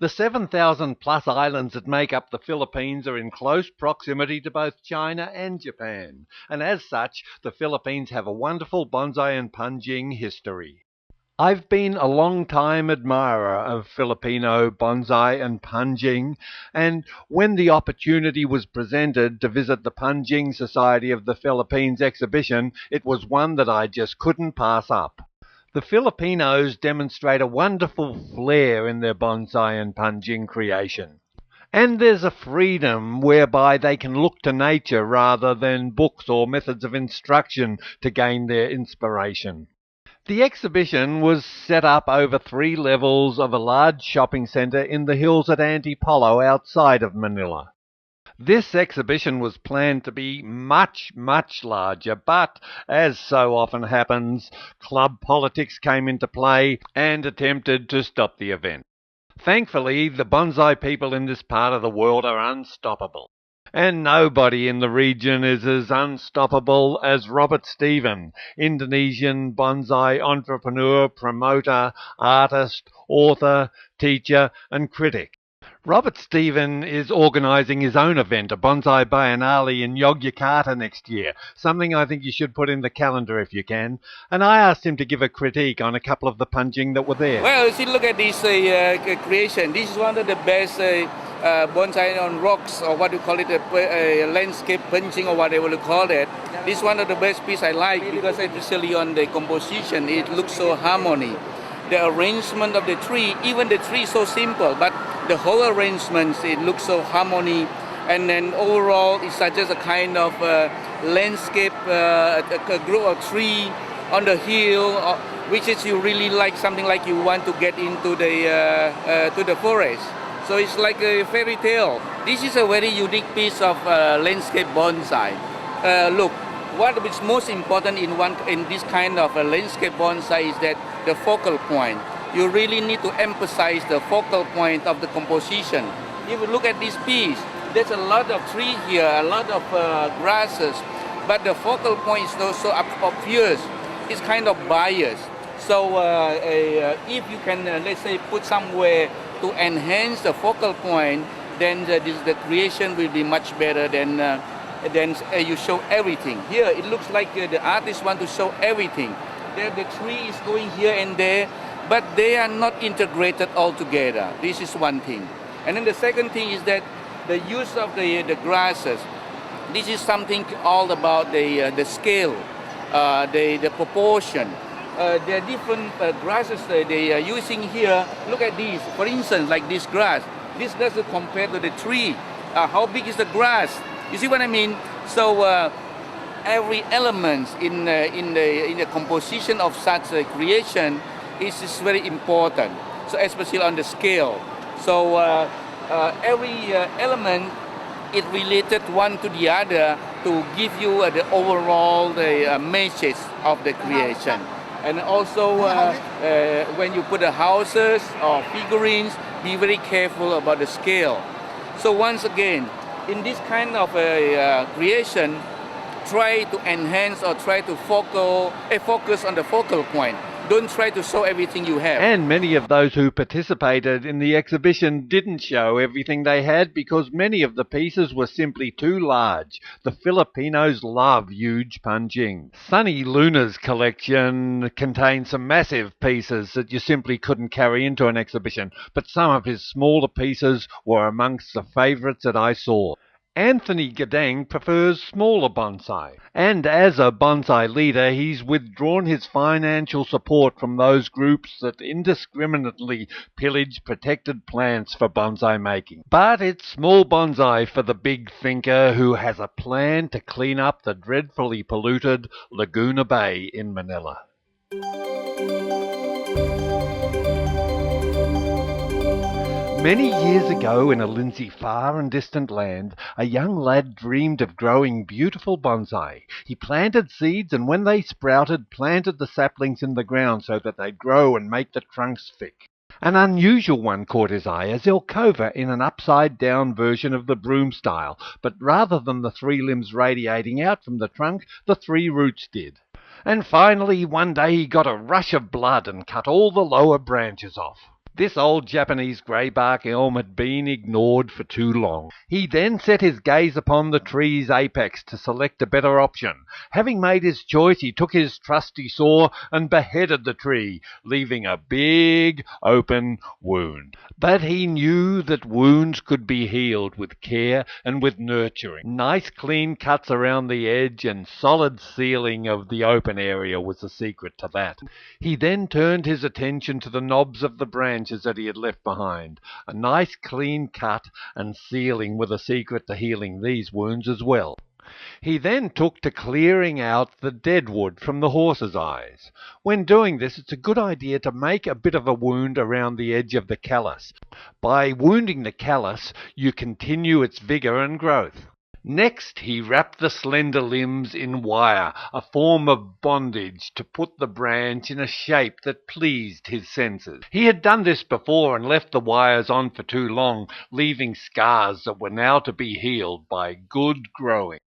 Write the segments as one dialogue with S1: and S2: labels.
S1: The 7,000 plus islands that make up the Philippines are in close proximity to both China and Japan, and as such, the Philippines have a wonderful bonsai and Penjing history. I've been a long-time admirer of Filipino bonsai and Penjing, and when the opportunity was presented to visit the Penjing Society of the Philippines exhibition, it was one that I just couldn't pass up. The Filipinos demonstrate a wonderful flair in their bonsai and Penjing creation. And there's a freedom whereby they can look to nature rather than books or methods of instruction to gain their inspiration. The exhibition was set up over 3 levels of a large shopping centre in the hills at Antipolo outside of Manila. This exhibition was planned to be much, much larger, but, as so often happens, club politics came into play and attempted to stop the event. Thankfully, the bonsai people in this part of the world are unstoppable. And nobody in the region is as unstoppable as Robert Stephen, Indonesian bonsai entrepreneur, promoter, artist, author, teacher and critic. Robert Stephen is organising his own event, a bonsai biennale in Yogyakarta next year, something I think you should put in the calendar if you can, and I asked him to give a critique on a couple of the Penjing that were there.
S2: Well, see, look at this creation. This is one of the best bonsai on rocks, or what you call it, a landscape Penjing, or whatever you call it. This is one of the best pieces I like because especially on the composition, it looks so harmony. The arrangement of the tree, even the tree is so simple, but the whole arrangements, it looks so harmony, and then overall it's just a kind of landscape, a group of tree on the hill, which is you really like, something like you want to get into the forest. So it's like a fairy tale. This is a very unique piece of landscape bonsai. Look, what is most important in this kind of a landscape bonsai is that the focal point. You really need to emphasize the focal point of the composition. If you look at this piece, there's a lot of tree here, a lot of grasses, but the focal point is not so obvious. It's kind of biased. So if you can, let's say, put somewhere to enhance the focal point, then the creation will be much better than you show everything. Here, it looks like the artist want to show everything. The tree is going here and there, but they are not integrated all together. This is one thing. And then the second thing is that the use of the grasses. This is something all about the scale, the proportion. There are different grasses they are using here. Look at these. For instance, like this grass. This grass is compared to the tree. How big is the grass? You see what I mean? So every element in the composition of such a creation is very important. So especially on the scale. So every element is related one to the other to give you the overall message of the creation. And also when you put the houses or figurines, be very careful about the scale. So once again, in this kind of creation, try to enhance or try to focus on the focal point. Don't try to show everything you have.
S1: And many of those who participated in the exhibition didn't show everything they had because many of the pieces were simply too large. The Filipinos love huge Penjing. Sunny Luna's collection contains some massive pieces that you simply couldn't carry into an exhibition, but some of his smaller pieces were amongst the favourites that I saw. Anthony Gadang prefers smaller bonsai, and as a bonsai leader he's withdrawn his financial support from those groups that indiscriminately pillage protected plants for bonsai making. But it's small bonsai for the big thinker who has a plan to clean up the dreadfully polluted Laguna Bay in Manila. Many years ago, in a Lindsay far and distant land, a young lad dreamed of growing beautiful bonsai. He planted seeds and when they sprouted, planted the saplings in the ground so that they'd grow and make the trunks thick. An unusual one caught his eye, a Zelkova in an upside-down version of the broom style, but rather than the 3 limbs radiating out from the trunk, the 3 roots did. And finally, one day he got a rush of blood and cut all the lower branches off. This old Japanese greybark elm had been ignored for too long. He then set his gaze upon the tree's apex to select a better option. Having made his choice, he took his trusty saw and beheaded the tree, leaving a big open wound. But he knew that wounds could be healed with care and with nurturing. Nice clean cuts around the edge and solid sealing of the open area was the secret to that. He then turned his attention to the knobs of the branches that he had left behind. A nice clean cut and sealing were the secret to healing these wounds as well. He then took to clearing out the dead wood from the horse's eyes. When doing this, it's a good idea to make a bit of a wound around the edge of the callus. By wounding the callus, you continue its vigour and growth. Next, he wrapped the slender limbs in wire, a form of bondage, to put the branch in a shape that pleased his senses. He had done this before and left the wires on for too long, leaving scars that were now to be healed by good growing.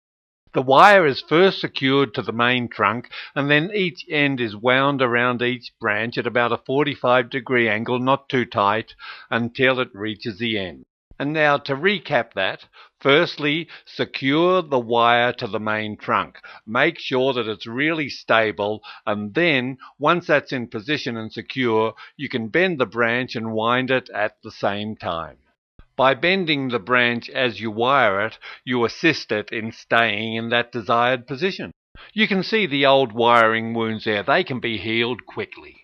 S1: The wire is first secured to the main trunk, and then each end is wound around each branch at about a 45-degree angle, not too tight, until it reaches the end. And now to recap that, firstly, secure the wire to the main trunk. Make sure that it's really stable, and then, once that's in position and secure, you can bend the branch and wind it at the same time. By bending the branch as you wire it, you assist it in staying in that desired position. You can see the old wiring wounds there. They can be healed quickly.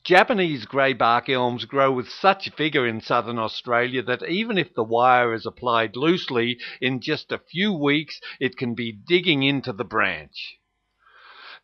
S1: Japanese greybark elms grow with such vigour in southern Australia that even if the wire is applied loosely, in just a few weeks it can be digging into the branch.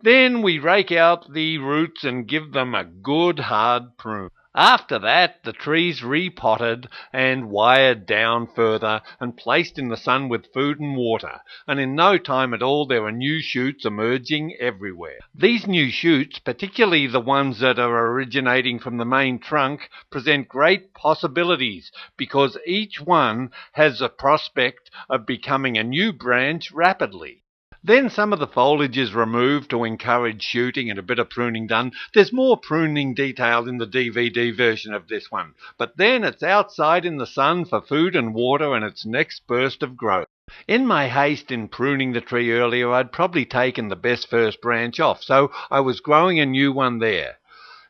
S1: Then we rake out the roots and give them a good hard prune. After that, the tree's repotted and wired down further and placed in the sun with food and water, and in no time at all there are new shoots emerging everywhere. These new shoots, particularly the ones that are originating from the main trunk, present great possibilities because each one has a prospect of becoming a new branch rapidly. Then some of the foliage is removed to encourage shooting and a bit of pruning done. There's more pruning detailed in the DVD version of this one. But then it's outside in the sun for food and water and its next burst of growth. In my haste in pruning the tree earlier, I'd probably taken the best first branch off, so I was growing a new one there.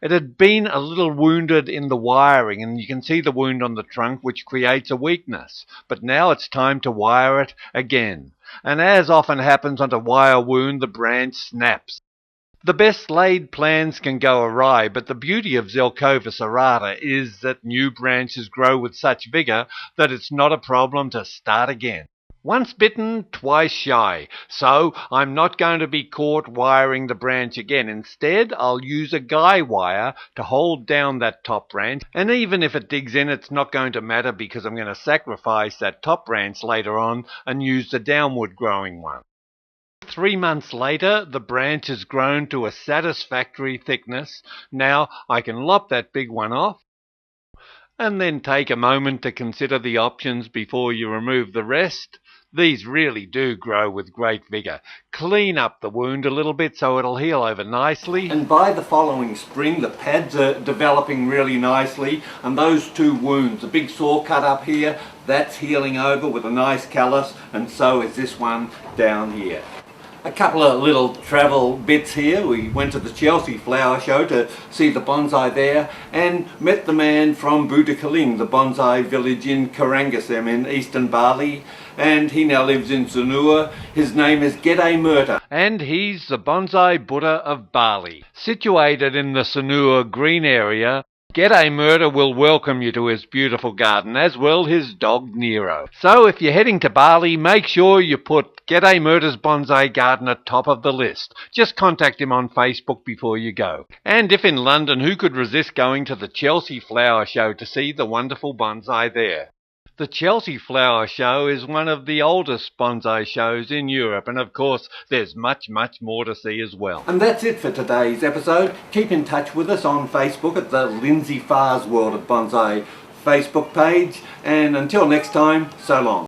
S1: It had been a little wounded in the wiring, and you can see the wound on the trunk, which creates a weakness. But now it's time to wire it again. And as often happens on a wire wound, the branch snaps. The best laid plans can go awry, but the beauty of Zelkova serrata is that new branches grow with such vigour that it's not a problem to start again. Once bitten, twice shy, so I'm not going to be caught wiring the branch again. Instead, I'll use a guy wire to hold down that top branch, and even if it digs in, it's not going to matter because I'm going to sacrifice that top branch later on and use the downward growing one. 3 months later, the branch has grown to a satisfactory thickness. Now I can lop that big one off, and then take a moment to consider the options before you remove the rest. These really do grow with great vigour. Clean up the wound a little bit so it'll heal over nicely. And by the following spring, the pads are developing really nicely. And those two wounds, the big saw cut up here, that's healing over with a nice callus, and so is this one down here. A couple of little travel bits here. We went to the Chelsea flower show to see the bonsai there and met the man from Budakaling, the bonsai village in Karangasem in eastern Bali, and he now lives in Sanur. His name is Gedemerta, and he's the bonsai Buddha of Bali. Situated in the Sanur green area, Gedemerta will welcome you to his beautiful garden, as will his dog Nero. So if you're heading to Bali, make sure you put Gedemerta's bonsai garden at top of the list. Just contact him on Facebook before you go. And if in London, who could resist going to the Chelsea Flower Show to see the wonderful bonsai there? The Chelsea Flower Show is one of the oldest bonsai shows in Europe, and of course there's much more to see as well. And that's it for today's episode. Keep in touch with us on Facebook at the Lindsay Farr's World of Bonsai Facebook page, and until next time, so long.